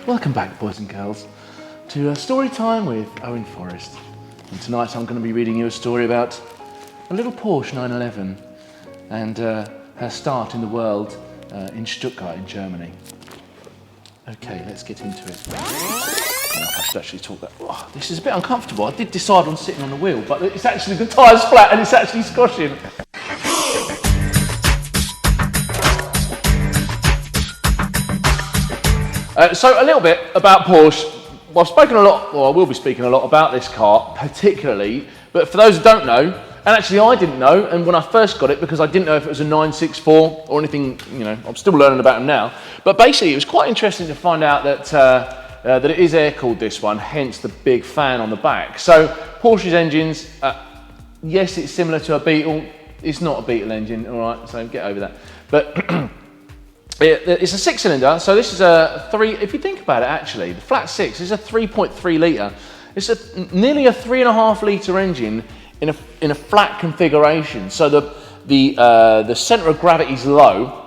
Welcome back, boys and girls, to a story time with Owen Forrest. And tonight I'm going to be reading you a story about a little Porsche 911 and her start in the world in Stuttgart in Germany. Okay, let's get into it. I should actually talk that. Oh, this is a bit uncomfortable. I did decide on sitting on the wheel, but it's actually, the tyre's flat and it's actually squashing. So a little bit about Porsche. Well, I've spoken a lot, or I will be speaking a lot about this car particularly, but for those who don't know, and actually I didn't know, and when I first got it, because I didn't know if it was a 964 or anything, you know, I'm still learning about them now, but basically it was quite interesting to find out that that it is air-cooled, this one, hence the big fan on the back. So Porsche's engines, yes, it's similar to a Beetle. It's not a Beetle engine, all right, so get over that. But it's a 6-cylinder, so this is a if you think about it actually, the flat 6 is a 3.3 litre. It's nearly a 3.5 litre engine in a flat configuration. So the centre of gravity is low.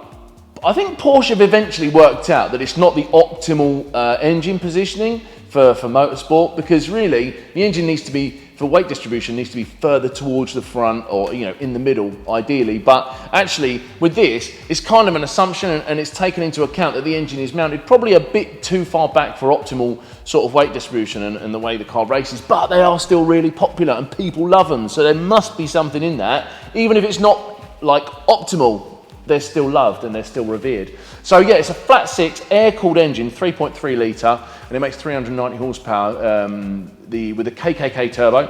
I think Porsche have eventually worked out that it's not the optimal engine positioning for motorsport, because really the engine needs to be, for weight distribution, needs to be further towards the front, or in the middle ideally. But actually with this, it's kind of an assumption, and it's taken into account that the engine is mounted probably a bit too far back for optimal sort of weight distribution and the way the car races, but they are still really popular and people love them, so there must be something in that. Even if it's not like optimal, they're still loved and they're still revered. So yeah, it's a flat 6 air-cooled engine, 3.3 litre, and it makes 390 horsepower with a KKK turbo,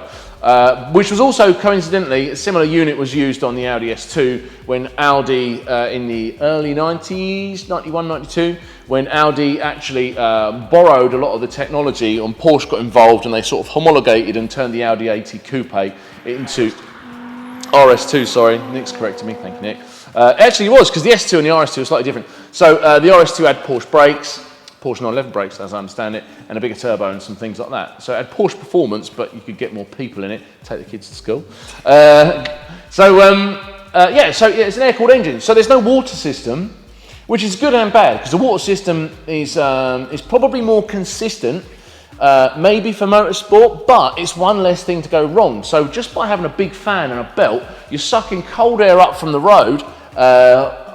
which was also coincidentally, a similar unit was used on the Audi S2 when Audi in the early 90s, 91, 92, when Audi actually borrowed a lot of the technology, and Porsche got involved and they sort of homologated and turned the Audi AT Coupe into RS2, sorry, Nick's corrected me, thank you Nick. Actually it was, because the S2 and the RS2 are slightly different. So the RS2 had Porsche brakes, Porsche 911 brakes as I understand it, and a bigger turbo and some things like that. So it had Porsche performance, but you could get more people in it, take the kids to school. It's an air-cooled engine. So there's no water system, which is good and bad, because the water system is probably more consistent, maybe for motorsport, but it's one less thing to go wrong. So just by having a big fan and a belt, you're sucking cold air up from the road,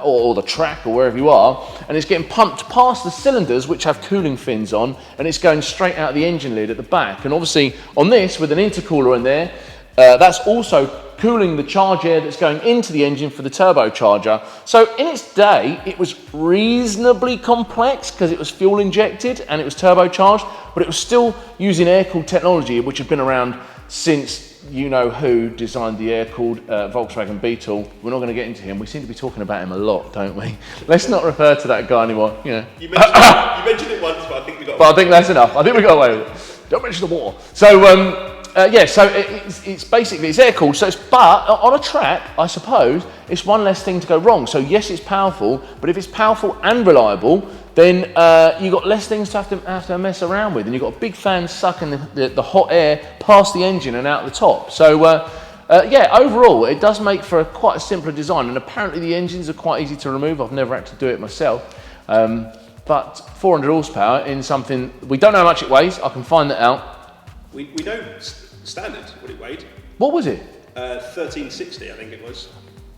or the track, or wherever you are, and it's getting pumped past the cylinders, which have cooling fins on, and it's going straight out the engine lid at the back. And obviously on this, with an intercooler in there, that's also cooling the charge air that's going into the engine for the turbocharger. So in its day, it was reasonably complex because it was fuel injected and it was turbocharged, but it was still using air-cooled technology, which had been around since who designed the air-cooled Volkswagen Beetle. We're not going to get into him. We seem to be talking about him a lot, don't we? Let's not refer to that guy anymore. You mentioned it once, but I think we got. But I think that's enough. I think we got away with it. Don't mention the war. So it's basically, it's air-cooled. But on a track, I suppose, it's one less thing to go wrong. So yes, it's powerful, but if it's powerful and reliable, then you've got less things to have to mess around with, and you've got a big fan sucking the hot air past the engine and out the top. So overall, it does make for quite a simpler design, and apparently the engines are quite easy to remove. I've never had to do it myself. But 400 horsepower in something, we don't know how much it weighs. I can find that out. We know standard what it weighed. What was it? 1360, I think it was.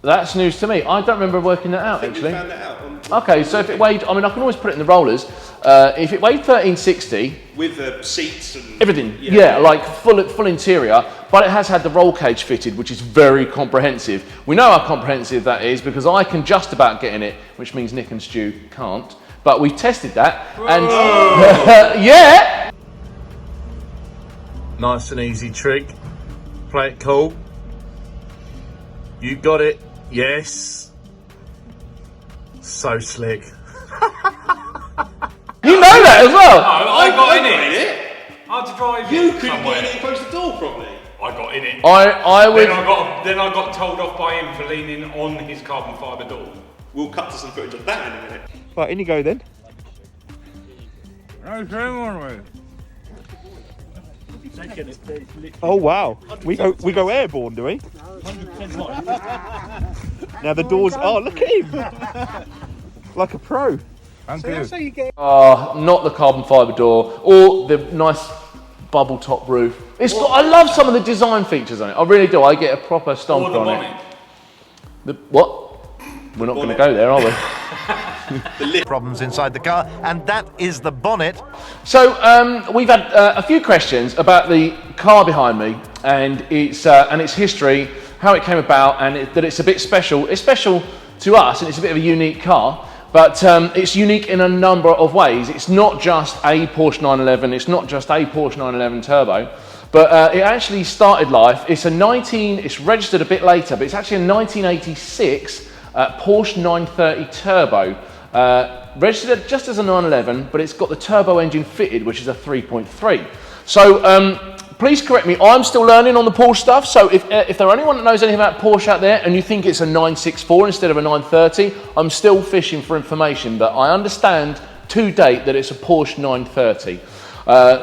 That's news to me. I don't remember working that out, actually. We found that out. Okay, so if it weighed, I can always put it in the rollers. If it weighed 1360... With the seats and... Everything, like full interior, but it has had the roll cage fitted, which is very comprehensive. We know how comprehensive that is because I can just about get in it, which means Nick and Stu can't. But we've tested that, and... yeah! Nice and easy trick. Play it cool. You got it. Yes. So slick. You know that as well. No, I got in it. I had to drive You it couldn't somewhere. get in it and close the door properly. I got in it. I would. Then I got told off by him for leaning on his carbon fibre door. We'll cut to some footage of that in a minute. Right, in you go then. Oh wow, we go airborne, do we? Now the doors. Oh, look at him, like a pro. Not the carbon fibre door or the nice bubble top roof. I love some of the design features on it. I really do. I get a proper stomp Or the on bonnet. it. What? We're not going to go there, are we? Problems inside the car, and that is the bonnet. So we've had a few questions about the car behind me and its history, how it came about, and that it's a bit special. It's special to us, and it's a bit of a unique car, but it's unique in a number of ways. It's not just a Porsche 911. It's not just a Porsche 911 Turbo, but it actually started life. It's registered a bit later, but it's actually a 1986 Porsche 930 Turbo. Registered just as a 911, but it's got the turbo engine fitted, which is a 3.3. So please correct me, I'm still learning on the Porsche stuff, so if there are anyone that knows anything about Porsche out there and you think it's a 964 instead of a 930, I'm still fishing for information, but I understand to date that it's a Porsche 930.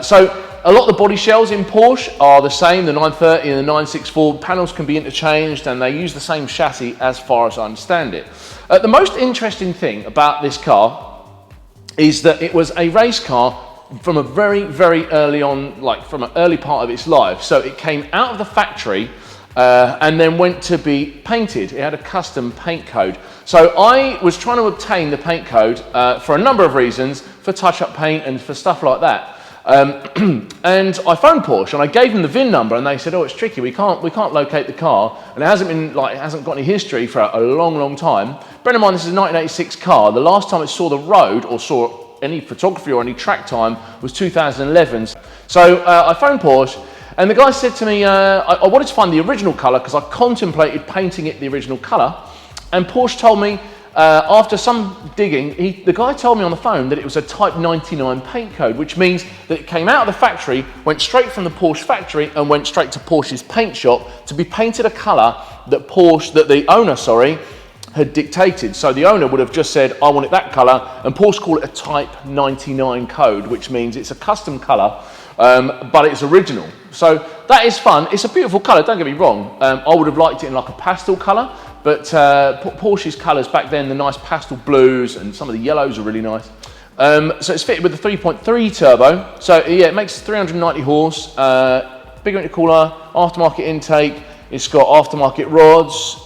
So a lot of the body shells in Porsche are the same, the 930 and the 964 panels can be interchanged and they use the same chassis as far as I understand it. The most interesting thing about this car is that it was a race car from a very, very early on, like from an early part of its life. So it came out of the factory and then went to be painted. It had a custom paint code. So I was trying to obtain the paint code for a number of reasons, for touch-up paint and for stuff like that. And I phoned Porsche and I gave them the VIN number and they said, oh, it's tricky, we can't locate the car, and it hasn't got any history for a long, long time. Bear in mind, this is a 1986 car. The last time it saw the road or saw any photography or any track time was 2011. So I phoned Porsche and the guy said to me, I wanted to find the original colour because I contemplated painting it the original colour, and Porsche told me, after some digging, the guy told me on the phone that it was a Type 99 paint code, which means that it came out of the factory, went straight from the Porsche factory and went straight to Porsche's paint shop to be painted a colour that the owner had dictated. So the owner would have just said, I want it that colour, and Porsche call it a Type 99 code, which means it's a custom colour, but it's original. So that is fun. It's a beautiful colour, don't get me wrong. I would have liked it in like a pastel colour, but Porsche's colours back then, the nice pastel blues and some of the yellows are really nice. So it's fitted with the 3.3 turbo. So yeah, it makes 390 horse, bigger intercooler, aftermarket intake. It's got aftermarket rods,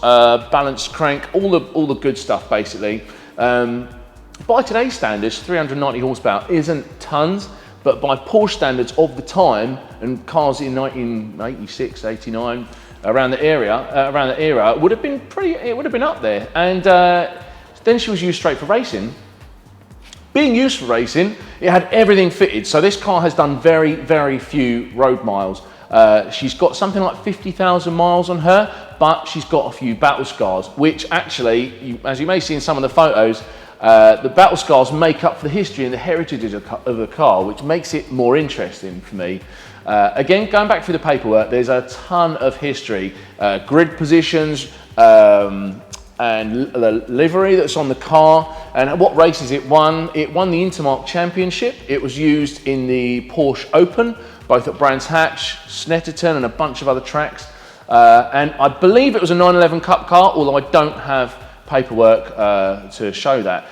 balanced crank, all the good stuff basically. By today's standards, 390 horsepower isn't tons, but by Porsche standards of the time and cars in 1986, 89. Around the era, it would have been up there. And then she was used straight for racing. Being used for racing, it had everything fitted. So this car has done very, very few road miles. She's got something like 50,000 miles on her, but she's got a few battle scars, which actually, as you may see in some of the photos, the battle scars make up for the history and the heritage of the car, which makes it more interesting for me. Again, going back through the paperwork, there's a ton of history, grid positions, and the livery that's on the car, and what races it won. It won the Intermark Championship. It was used in the Porsche Open, both at Brands Hatch, Snetterton, and a bunch of other tracks. And I believe it was a 911 Cup car, although I don't have paperwork to show that.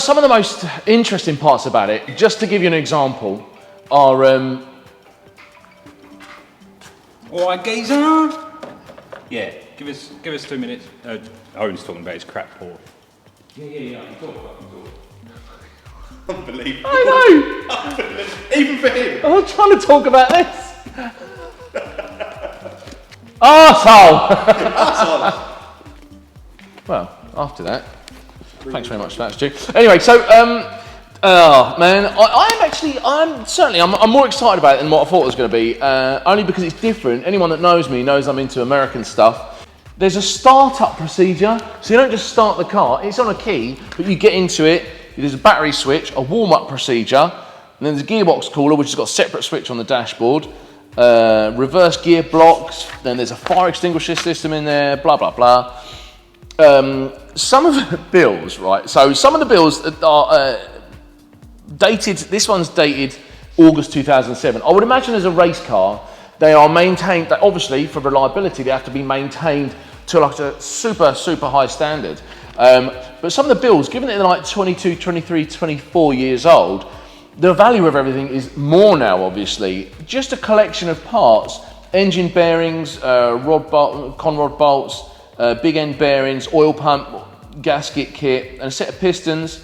Some of the most interesting parts about it, just to give you an example, are All right, geezer. Yeah, give us 2 minutes. Owen's talking about his crap Porsche. Yeah. I'm talking. Unbelievable. I know! Even for him. I'm trying to talk about this. Arsehole! Well, after that, thanks very much for that, Stu. Anyway, so, oh man, I'm more excited about it than what I thought it was going to be, only because it's different. Anyone that knows me knows I'm into American stuff. There's a start-up procedure, so you don't just start the car, it's on a key, but you get into it, there's a battery switch, a warm-up procedure, and then there's a gearbox cooler, which has got a separate switch on the dashboard, reverse gear blocks, then there's a fire extinguisher system in there, blah, blah, blah. Some of the bills, right, so some of the bills are dated, this one's dated August 2007. I would imagine as a race car, they are maintained, obviously for reliability, they have to be maintained to like a super, super high standard. But some of the builds, given that they're like 22, 23, 24 years old, the value of everything is more now, obviously. Just a collection of parts, engine bearings, conrod bolts, big end bearings, oil pump, gasket kit, and a set of pistons.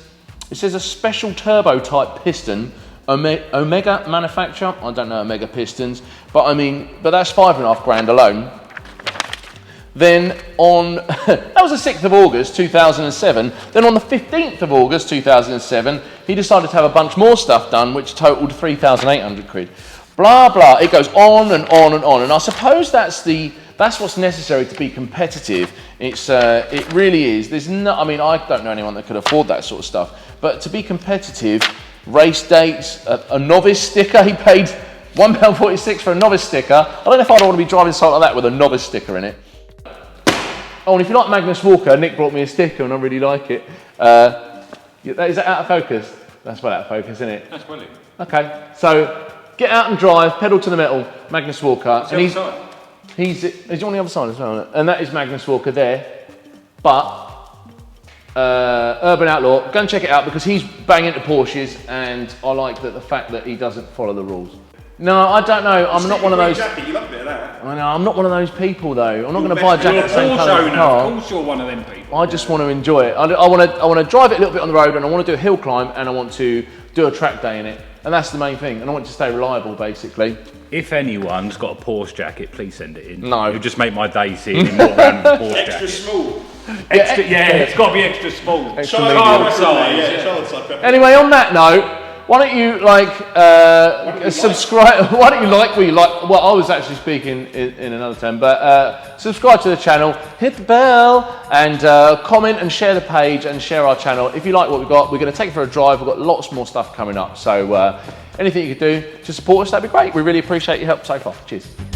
It says a special turbo type piston, Omega manufacturer. I don't know Omega pistons, but that's £5,500 alone. Then on, that was the 6th of August 2007, then on the 15th of August 2007, he decided to have a bunch more stuff done, which totaled 3,800 quid. Blah, blah, it goes on and on and on, and I suppose that's what's necessary to be competitive. It really is. There's no, I don't know anyone that could afford that sort of stuff, but to be competitive, race dates, a novice sticker, he paid £1.46 for a novice sticker. I don't know if I'd want to be driving something like that with a novice sticker in it. Oh, and if you like Magnus Walker, Nick brought me a sticker and I really like it. Is that out of focus? That's well out of focus, isn't it? That's well. Okay, so get out and drive, pedal to the metal, Magnus Walker. And he's on the other side as well, and that is Magnus Walker there. But Urban Outlaw, go and check it out because he's banging into Porsches, and I like the fact that he doesn't follow the rules. No, I don't know. I'm not one of those. Jacket, you love a bit of that. I know. I'm not one of those people though. I'm not going to buy a jacket the same colour as the car. Of course, you're one of them people. I just want to enjoy it. I want to drive it a little bit on the road, and I want to do a hill climb, and I want to do a track day in it, and that's the main thing. And I want it to stay reliable, basically. If anyone's got a Porsche jacket, please send it in. No, it'll just make my day seeing him walk around with a Porsche jacket. Extra small. Extra, it's got to be extra small. Child size. Child size. Anyway, on that note, why don't you subscribe? Why don't you like what you like? Well, I was actually speaking in another term, but subscribe to the channel, hit the bell, and comment and share the page and share our channel. If you like what we've got, we're going to take it for a drive. We've got lots more stuff coming up. So anything you could do to support us, that'd be great. We really appreciate your help so far. Cheers.